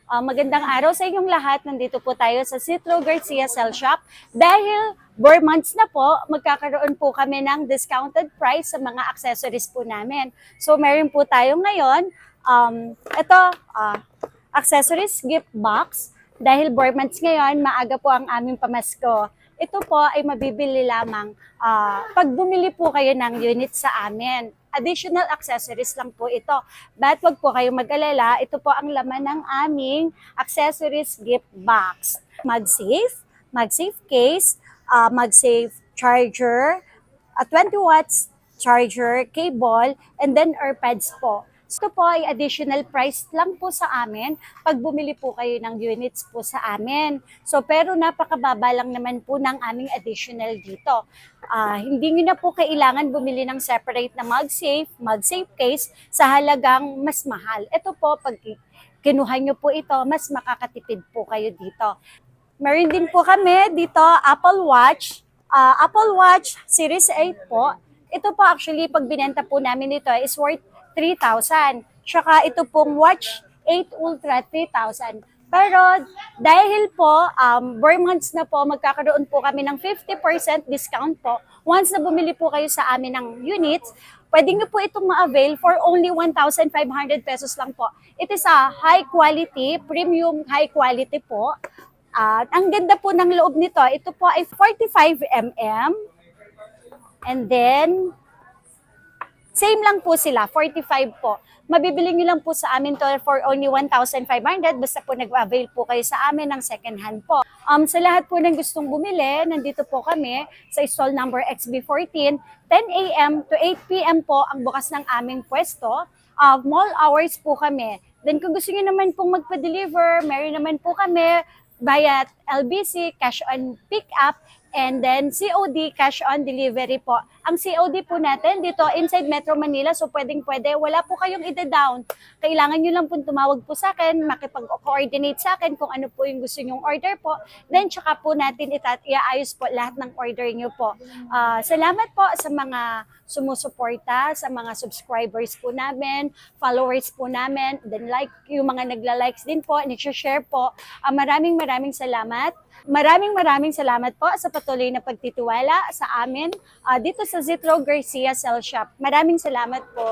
Magandang araw sa inyong lahat. Nandito po tayo sa Citro Garcia Cell Shop. Dahil 4 months na po, magkakaroon po kami ng discounted price sa mga accessories po namin. So meron po tayo ngayon, ito, accessories gift box. Dahil 4 months ngayon, maaga po ang aming pamasko. Ito po ay mabibili lamang pag bumili po kayo ng unit sa amin. Additional accessories lang po ito. But wag po kayong mag-alala, ito po ang laman ng aming accessories gift box. MagSafe case, MagSafe charger, a 20 watts charger, cable, and then AirPods po. Ito po ay additional price lang po sa amin pag bumili po kayo ng units po sa amin. So pero napakababa lang naman po ng aming additional dito. Hindi nyo na po kailangan bumili ng separate na MagSafe case sa halagang mas mahal. Ito po, pag kinuha nyo po ito, mas makakatipid po kayo dito. Meron din po kami dito Apple Watch Series 8 po. Ito po actually, pag binenta po namin ito is worth 3,000. Tsaka ito pong Watch 8 Ultra 3,000. Pero dahil po 4 months na po, magkakaroon po kami ng 50% discount po. Once na bumili po kayo sa amin ng units, pwede nyo po itong ma-avail for only 1,500 pesos lang po. It is a high quality, premium high quality po. Ang ganda po ng loob nito, ito po ay 45mm. And then, same lang po sila, 45 po. Mabibili nyo lang po sa amin to for only 1,500 basta po nag-avail po kayo sa amin ng second hand po. Sa lahat po ng gustong bumili, nandito po kami sa stall number XB14, 10 a.m. to 8 p.m. po ang bukas ng aming pwesto. Mall hours po kami. Then kung gusto nyo naman pong magpa-deliver, meron naman po kami via LBC, cash on pick up, and then COD, cash on delivery po. Ang COD po natin dito inside Metro Manila, so pwedeng-pwede. Wala po kayong ida-down. Kailangan nyo lang po tumawag po sa akin, makipag-coordinate sa akin kung ano po yung gusto nyong order po. Then tsaka po natin iaayos po lahat ng order nyo po. Salamat po sa mga sumusuporta, sa mga subscribers po namin, followers po namin, then yung mga nagla-likes din po, nag-share po. Maraming salamat. Maraming salamat po sa patuloy na pagtitiwala sa amin dito sa Citro Garcia Cell Shop. Maraming salamat po.